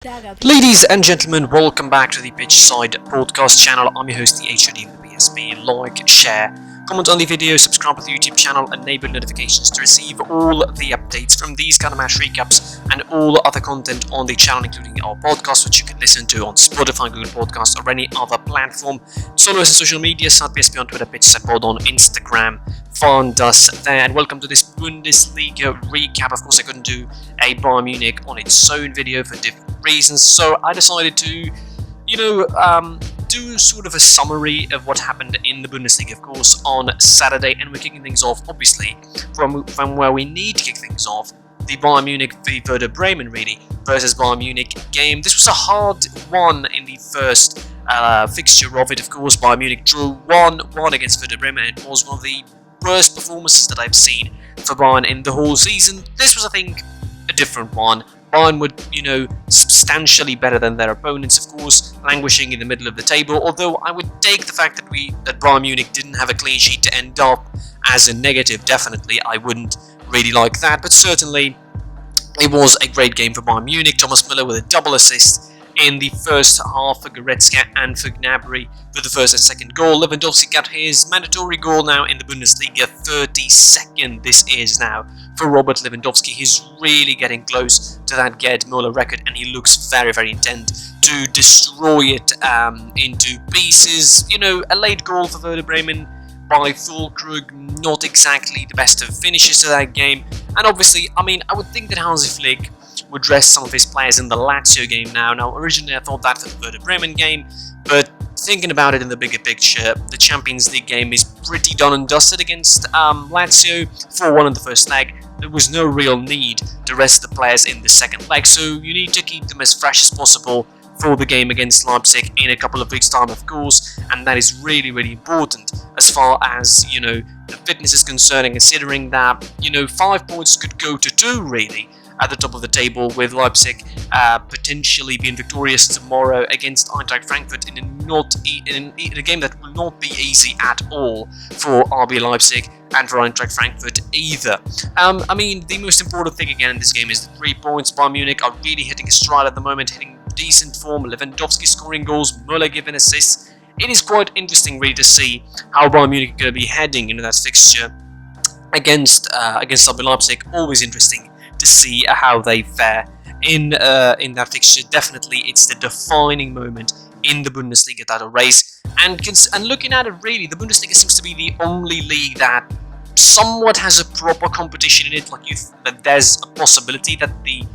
Ladies and gentlemen, welcome back to the Pitchside Podcast channel. I'm your host, the HOD of the BSB. Like, share, comment on the video, subscribe to the YouTube channel, enable notifications to receive all the updates from these kind of match recaps and all other content on the channel, including our podcast, which you can listen to on Spotify, Google Podcasts, or any other platform. Follow us on social media, BSB on Twitter, Pitchside Pod on Instagram. Find us there, and welcome to this Bundesliga recap. Of course, I couldn't do a Bayern Munich on its own video for different reasons, so I decided to, do sort of a summary of what happened in the Bundesliga, of course, on Saturday, and we're kicking things off, obviously, from where we need to kick things off, the Bayern Munich v Werder Bremen, really, versus Bayern Munich game. This was a hard one in the first fixture of it, of course. Bayern Munich drew 1-1 against Werder Bremen, and it was one of the worst performances that I've seen for Bayern in the whole season. This was, I think, a different one. Bayern were, substantially better than their opponents, of course, languishing in the middle of the table, although I would take the fact that Bayern Munich didn't have a clean sheet to end up as a negative. Definitely, I wouldn't really like that, but certainly it was a great game for Bayern Munich. Thomas Müller with a double assist in the first half for Goretzka and for Gnabry for the first and second goal. Lewandowski got his mandatory goal now in the Bundesliga, 32nd this is now for Robert Lewandowski. He's really getting close to that Gerd Müller record, and he looks very, very intent to destroy it into pieces. A late goal for Werder Bremen by Füllkrug, not exactly the best of finishes to that game. And obviously, I would think that Hansi Flick would rest some of his players in the Lazio game now. Now, originally I thought that for the Werder Bremen game, but thinking about it in the bigger picture, the Champions League game is pretty done and dusted against Lazio, 4-1 in the first leg. There was no real need to rest the players in the second leg, so you need to keep them as fresh as possible for the game against Leipzig in a couple of weeks' time, of course, and that is really, really important as far as, the fitness is concerned, and considering that, 5 points could go to 2, really, at the top of the table, with Leipzig potentially being victorious tomorrow against Eintracht Frankfurt in a game that will not be easy at all for RB Leipzig and for Eintracht Frankfurt either. The most important thing again in this game is the 3 points. Bayern Munich are really hitting a stride at the moment, hitting decent form. Lewandowski scoring goals, Müller giving assists. It is quite interesting really to see how Bayern Munich are going to be heading into that fixture against RB Leipzig. Always interesting to see how they fare in that fixture. Definitely, it's the defining moment in the Bundesliga title race. And looking at it, really, the Bundesliga seems to be the only league that somewhat has a proper competition in it. That there's a possibility that the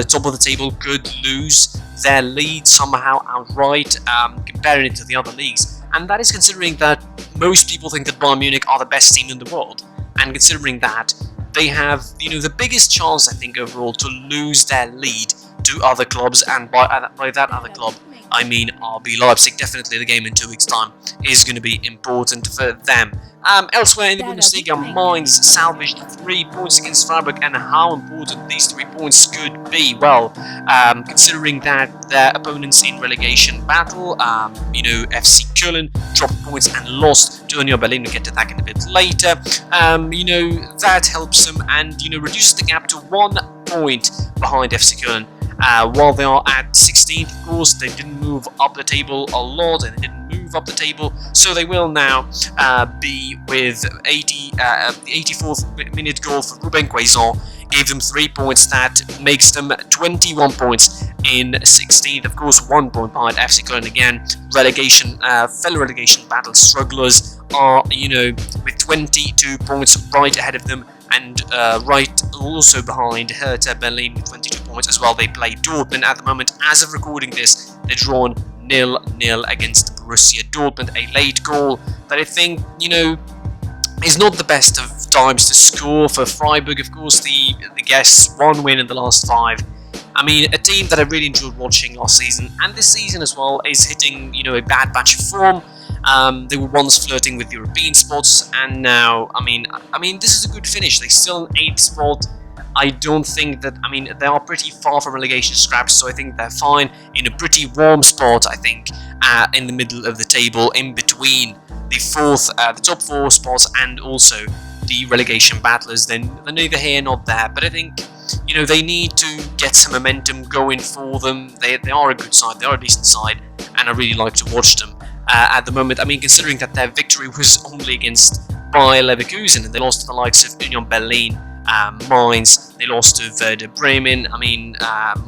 top of the table could lose their lead somehow outright, comparing it to the other leagues. And that is considering that most people think that Bayern Munich are the best team in the world, and considering that they have, the biggest chance, I think, overall to lose their lead to other clubs, and by that other club, I mean RB Leipzig. Definitely the game in 2 weeks' time is going to be important for them. Elsewhere in the Bundesliga, Mainz salvaged 3 points against Freiburg, and how important these 3 points could be. Well, considering that their opponents in relegation battle, FC Koln dropped points and lost to Union Berlin. We'll get to that in a bit later. That helps them and, reduces the gap to 1 point behind FC Koln. While they are at 16th, of course, they didn't move up the table a lot, and they didn't move up the table, so they will now be with the 84th minute goal for Ruben Quaison. Gave them 3 points. That makes them 21 points in 16th. Of course, 1 point behind FC Koln again. Fellow relegation battle strugglers are, with 22 points right ahead of them, and right also behind Hertha Berlin with 22 points as well. They play Dortmund at the moment. As of recording this, they're drawn 0-0 against Borussia Dortmund. A late goal that I think, is not the best of times to score for Freiburg. Of course, the guests, 1 win in the last 5. A team that I really enjoyed watching last season, and this season as well, is hitting, a bad batch of form. They were once flirting with European spots, and now, this is a good finish. They're still in 8th spot. I don't think that, they are pretty far from relegation scraps, so I think they're fine in a pretty warm spot, I think, in the middle of the table, in between the top 4 spots and also the relegation battlers. They're neither here nor there, but I think they need to get some momentum going for them. They are a good side, they are a decent side, and I really like to watch them at the moment. I mean, considering that their victory was only against Bayer Leverkusen, and they lost to the likes of Union Berlin, Mainz, they lost to Werder Bremen. I mean,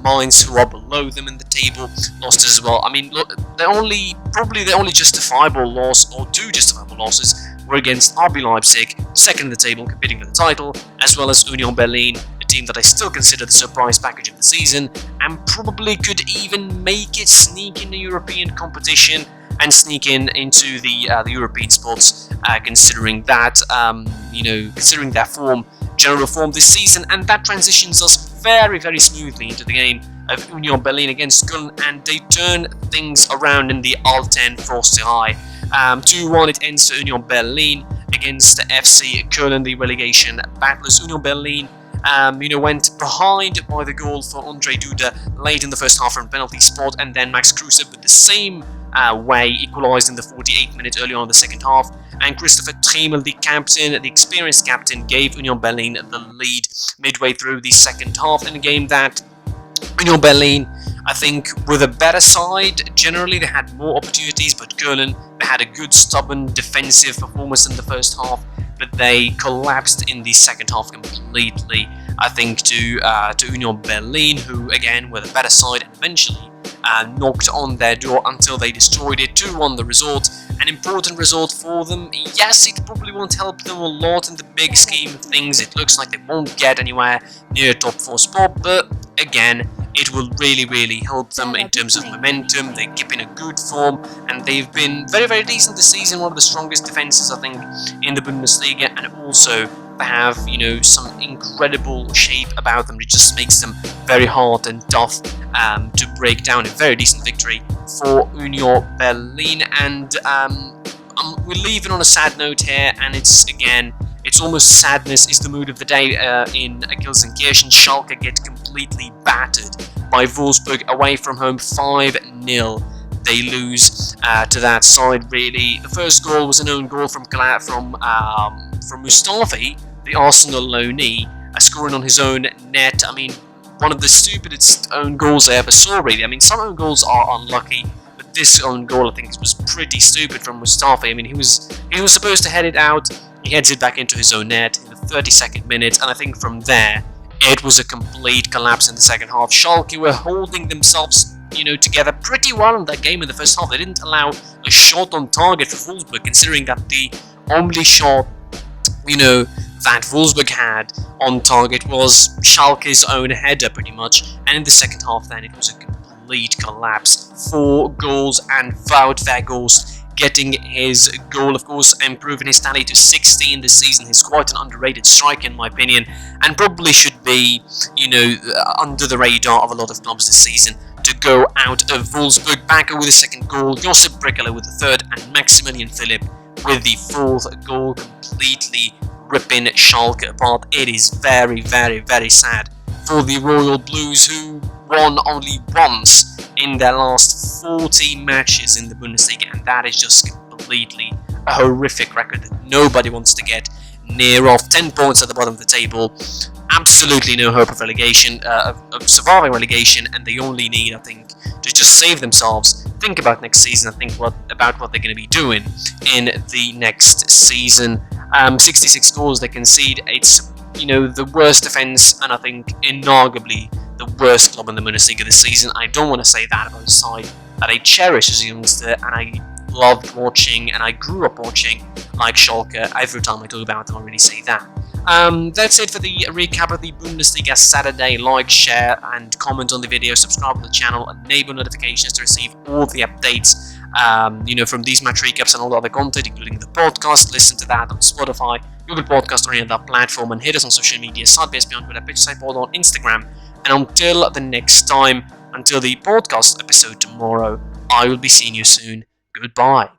Mainz, who are below them in the table, lost as well. I mean, look, the only justifiable loss, or two justifiable losses, were against RB Leipzig, second in the table, competing for the title, as well as Union Berlin, a team that I still consider the surprise package of the season, and probably could even make it sneak in the European competition and sneak into the European spots, considering that considering their general form this season. And that transitions us very, very smoothly into the game of Union Berlin against Koln, and they turn things around in the Alten Forsterei. 2-1 it ends for Union Berlin against the FC Koln, the relegation battlers. Union Berlin went behind by the goal for Andre Duda late in the first half from penalty spot, and then Max Kruse with the same way equalised in the 48th minute early on in the second half, and Christopher Tremel, the experienced captain, gave Union Berlin the lead midway through the second half in a game that Union Berlin, I think, were the better side. Generally, they had more opportunities, but Koln, they had a good, stubborn, defensive performance in the first half, but they collapsed in the second half completely, I think, to Union Berlin, who, again, were the better side, and eventually knocked on their door until they destroyed it. 2-1 the result, an important result for them. Yes, it probably won't help them a lot in the big scheme of things. It looks like they won't get anywhere near top 4 spot, but again, it will really, really help them in terms of momentum. They keep in a good form, and they've been very, very decent this season. One of the strongest defenses, I think, in the Bundesliga, and also they have, some incredible shape about them. It just makes them very hard and tough to break down. A very decent victory for Union Berlin, and we're leaving on a sad note here, and it's almost sadness is the mood of the day in Gelsenkirchen. Schalke get completely battered by Wolfsburg away from home, 5-0. They lose to that side, really. The first goal was an own goal from Mustafi, the Arsenal loanee, scoring on his own net. I mean, one of the stupidest own goals I ever saw, really. I mean, some own goals are unlucky, but this own goal, I think, was pretty stupid from Mustafi. I mean, he was supposed to head it out. He heads it back into his own net in the 32nd minute, and I think from there, it was a complete collapse in the second half. Schalke were holding themselves, together pretty well in that game in the first half. They didn't allow a shot on target for Wolfsburg, considering that the only shot, that Wolfsburg had on target was Schalke's own header, pretty much. And in the second half, then, it was a complete collapse. 4 goals, and Wout Weghorst getting his goal, of course, improving his tally to 16 this season. He's quite an underrated striker, in my opinion, and probably should be, under the radar of a lot of clubs this season. To go out of Wolfsburg, Bakker with the second goal, Josip Brikele with the third, and Maximilian Philipp with the fourth goal, completely ripping Schalke apart. It is very, very, very sad for the Royal Blues, who won only once in their last 40 matches in the Bundesliga, and that is just completely a horrific record that nobody wants to get near of. 10 points at the bottom of the table, absolutely no hope of relegation, of surviving relegation, and they only need, I think, to just save themselves, think about next season, and think about what they're going to be doing in the next season. 66 goals they concede. It's the worst defense, and I think inarguably the worst club in the Bundesliga this season. I don't want to say that about a side that I cherish as a youngster, and I loved watching, and I grew up watching, like Schalke. Every time I talk about them, I really say that. That's it for the recap of the Bundesliga Saturday. Like, share, and comment on the video. Subscribe to the channel, enable notifications to receive all the updates, from these match recaps and all the other content, including the podcast. Listen to that on Spotify, Google Podcast, or any other platform, and hit us on social media, SideBSB on Twitter, PitchSidePod on Instagram. And until the next time, until the podcast episode tomorrow, I will be seeing you soon. Goodbye.